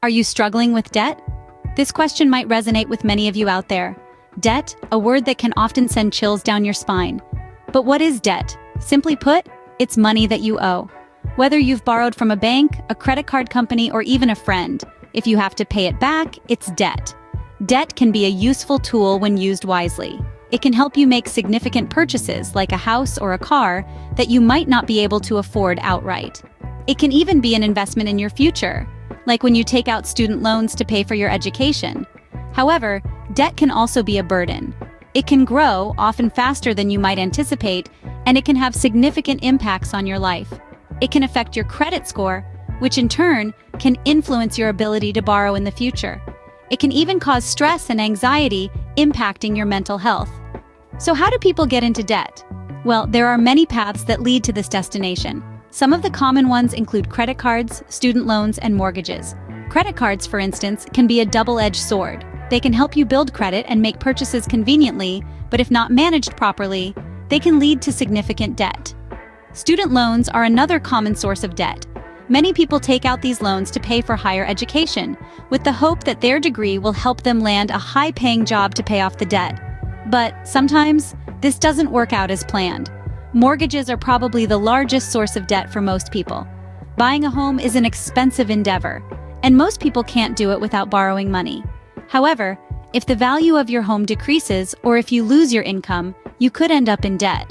Are you struggling with debt? This question might resonate with many of you out there. Debt, a word that can often send chills down your spine. But what is debt? Simply put, it's money that you owe. Whether you've borrowed from a bank, a credit card company, or even a friend, if you have to pay it back, it's debt. Debt can be a useful tool when used wisely. It can help you make significant purchases, like a house or a car, that you might not be able to afford outright. It can even be an investment in your future, like when you take out student loans to pay for your education. However, debt can also be a burden. It can grow, often faster than you might anticipate, and it can have significant impacts on your life. It can affect your credit score, which in turn can influence your ability to borrow in the future. It can even cause stress and anxiety, impacting your mental health. So how do people get into debt? Well, there are many paths that lead to this destination. Some of the common ones include credit cards, student loans, and mortgages. Credit cards, for instance, can be a double-edged sword. They can help you build credit and make purchases conveniently, but if not managed properly, they can lead to significant debt. Student loans are another common source of debt. Many people take out these loans to pay for higher education, with the hope that their degree will help them land a high-paying job to pay off the debt. But sometimes, this doesn't work out as planned. Mortgages are probably the largest source of debt for most people. Buying a home is an expensive endeavor, and most people can't do it without borrowing money. However, if the value of your home decreases or if you lose your income, you could end up in debt.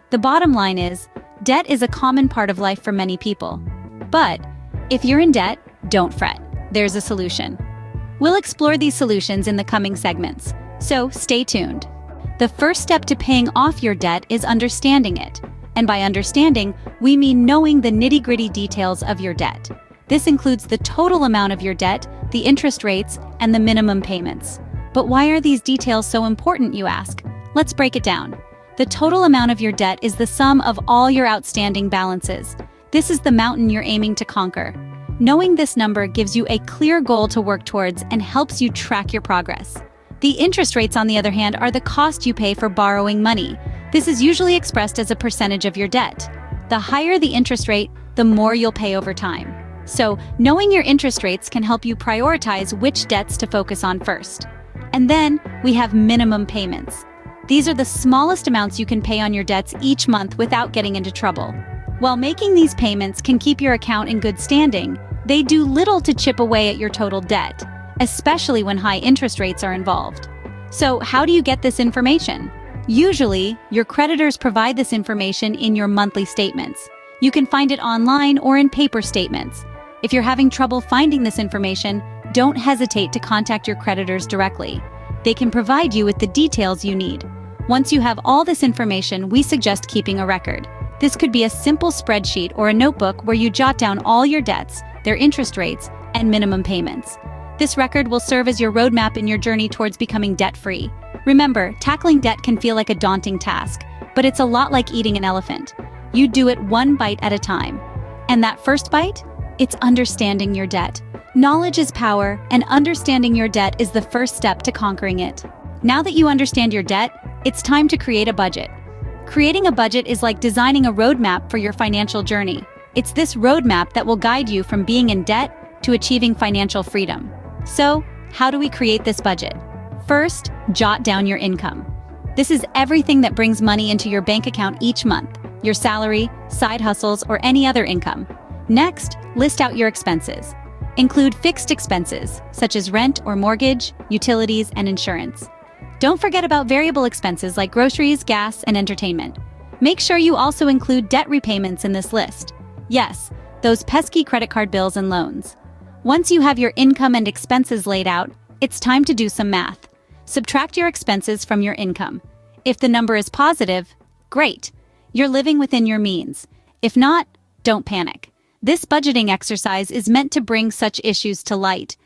The bottom line is, debt is a common part of life for many people. But if you're in debt, don't fret. There's a solution. We'll explore these solutions in the coming segments, so stay tuned. The first step to paying off your debt is understanding it. And by understanding, we mean knowing the nitty-gritty details of your debt. This includes the total amount of your debt, the interest rates, and the minimum payments. But why are these details so important, you ask? Let's break it down. The total amount of your debt is the sum of all your outstanding balances. This is the mountain you're aiming to conquer. Knowing this number gives you a clear goal to work towards and helps you track your progress. The interest rates, on the other hand, are the cost you pay for borrowing money. This is usually expressed as a percentage of your debt. The higher the interest rate, the more you'll pay over time. So, knowing your interest rates can help you prioritize which debts to focus on first. And then, we have minimum payments. These are the smallest amounts you can pay on your debts each month without getting into trouble. While making these payments can keep your account in good standing, they do little to chip away at your total debt, especially when high interest rates are involved. So, how do you get this information? Usually, your creditors provide this information in your monthly statements. You can find it online or in paper statements. If you're having trouble finding this information, don't hesitate to contact your creditors directly. They can provide you with the details you need. Once you have all this information, we suggest keeping a record. This could be a simple spreadsheet or a notebook where you jot down all your debts, their interest rates, and minimum payments. This record will serve as your roadmap in your journey towards becoming debt-free. Remember, tackling debt can feel like a daunting task, but it's a lot like eating an elephant. You do it one bite at a time. And that first bite? It's understanding your debt. Knowledge is power, and understanding your debt is the first step to conquering it. Now that you understand your debt, it's time to create a budget. Creating a budget is like designing a roadmap for your financial journey. It's this roadmap that will guide you from being in debt to achieving financial freedom. So, how do we create this budget? First, jot down your income. This is everything that brings money into your bank account each month, your salary, side hustles, or any other income. Next, list out your expenses. Include fixed expenses, such as rent or mortgage, utilities, and insurance. Don't forget about variable expenses like groceries, gas, and entertainment. Make sure you also include debt repayments in this list. Yes, those pesky credit card bills and loans. Once you have your income and expenses laid out, it's time to do some math. Subtract your expenses from your income. If the number is positive, great. You're living within your means. If not, don't panic. This budgeting exercise is meant to bring such issues to light.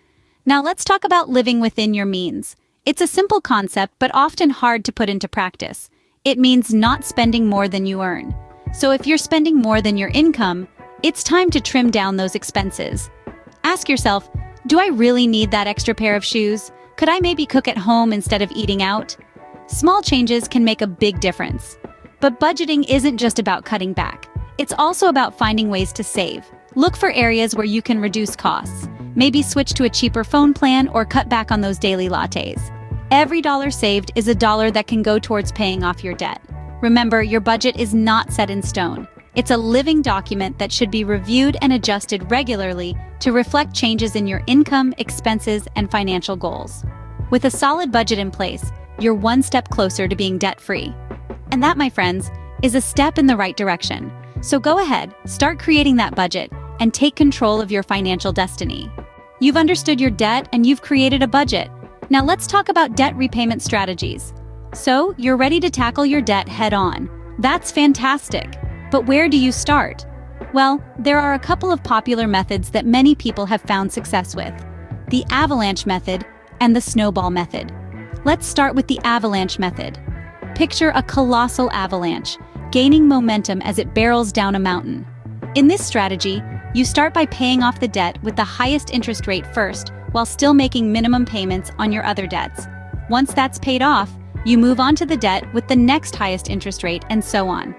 Now let's talk about living within your means. It's a simple concept, but often hard to put into practice. It means not spending more than you earn. So if you're spending more than your income, it's time to trim down those expenses. Ask yourself, do I really need that extra pair of shoes? Could I maybe cook at home instead of eating out? Small changes can make a big difference. But budgeting isn't just about cutting back. It's also about finding ways to save. Look for areas where you can reduce costs. Maybe switch to a cheaper phone plan or cut back on those daily lattes. Every dollar saved is a dollar that can go towards paying off your debt. Remember, your budget is not set in stone. It's a living document that should be reviewed and adjusted regularly to reflect changes in your income, expenses, and financial goals. With a solid budget in place, you're one step closer to being debt-free. And that, my friends, is a step in the right direction. So go ahead, start creating that budget, and take control of your financial destiny. You've understood your debt and you've created a budget. Now let's talk about debt repayment strategies. So, you're ready to tackle your debt head-on. That's fantastic. But where do you start? Well, there are a couple of popular methods that many people have found success with: the avalanche method and the snowball method. Let's start with the avalanche method. Picture a colossal avalanche, gaining momentum as it barrels down a mountain. In this strategy, you start by paying off the debt with the highest interest rate first, while still making minimum payments on your other debts. Once that's paid off, you move on to the debt with the next highest interest rate, and so on.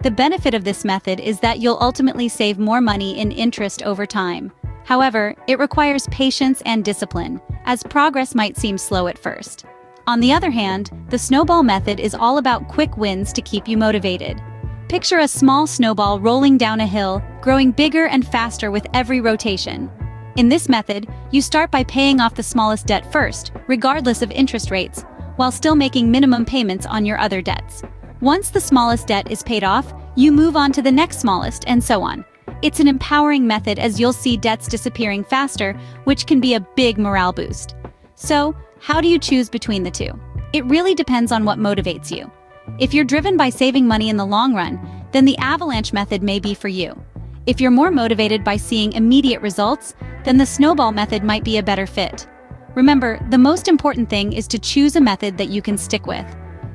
The benefit of this method is that you'll ultimately save more money in interest over time. However, it requires patience and discipline, as progress might seem slow at first. On the other hand, the snowball method is all about quick wins to keep you motivated. Picture a small snowball rolling down a hill, growing bigger and faster with every rotation. In this method, you start by paying off the smallest debt first, regardless of interest rates, while still making minimum payments on your other debts. Once the smallest debt is paid off, you move on to the next smallest, and so on. It's an empowering method, as you'll see debts disappearing faster, which can be a big morale boost. So, how do you choose between the two? It really depends on what motivates you. If you're driven by saving money in the long run, then the avalanche method may be for you. If you're more motivated by seeing immediate results, then the snowball method might be a better fit. Remember, the most important thing is to choose a method that you can stick with.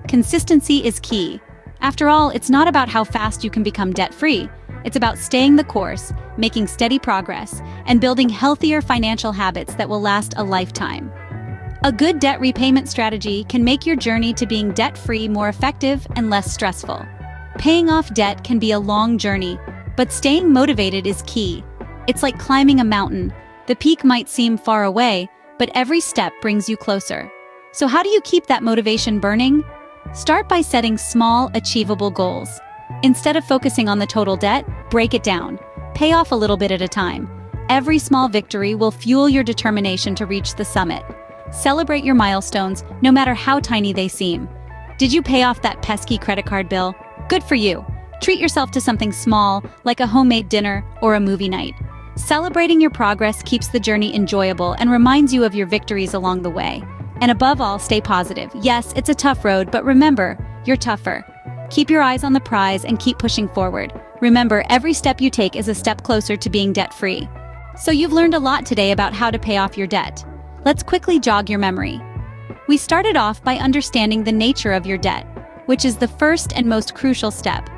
Consistency is key. After all, it's not about how fast you can become debt-free. It's about staying the course, making steady progress, and building healthier financial habits that will last a lifetime. A good debt repayment strategy can make your journey to being debt-free more effective and less stressful. Paying off debt can be a long journey, but staying motivated is key. It's like climbing a mountain. The peak might seem far away, but every step brings you closer. So how do you keep that motivation burning? Start by setting small, achievable goals. Instead of focusing on the total debt, break it down. Pay off a little bit at a time. Every small victory will fuel your determination to reach the summit. Celebrate your milestones, no matter how tiny they seem. Did you pay off that pesky credit card bill? Good for you. Treat yourself to something small, like a homemade dinner or a movie night. Celebrating your progress keeps the journey enjoyable and reminds you of your victories along the way. And above all, stay positive. Yes, it's a tough road, but remember, you're tougher. Keep your eyes on the prize and keep pushing forward. Remember, every step you take is a step closer to being debt-free. So you've learned a lot today about how to pay off your debt. Let's quickly jog your memory. We started off by understanding the nature of your debt, which is the first and most crucial step.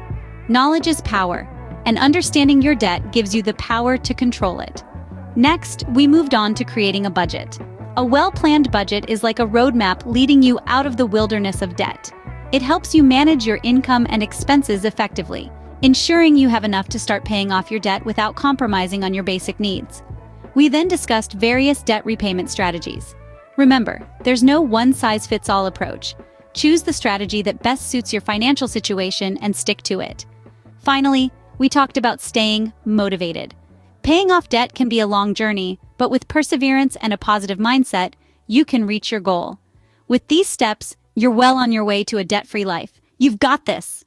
Knowledge is power, and understanding your debt gives you the power to control it. Next, we moved on to creating a budget. A well-planned budget is like a roadmap leading you out of the wilderness of debt. It helps you manage your income and expenses effectively, ensuring you have enough to start paying off your debt without compromising on your basic needs. We then discussed various debt repayment strategies. Remember, there's no one-size-fits-all approach. Choose the strategy that best suits your financial situation and stick to it. Finally, we talked about staying motivated. Paying off debt can be a long journey, but with perseverance and a positive mindset, you can reach your goal. With these steps, you're well on your way to a debt-free life. You've got this!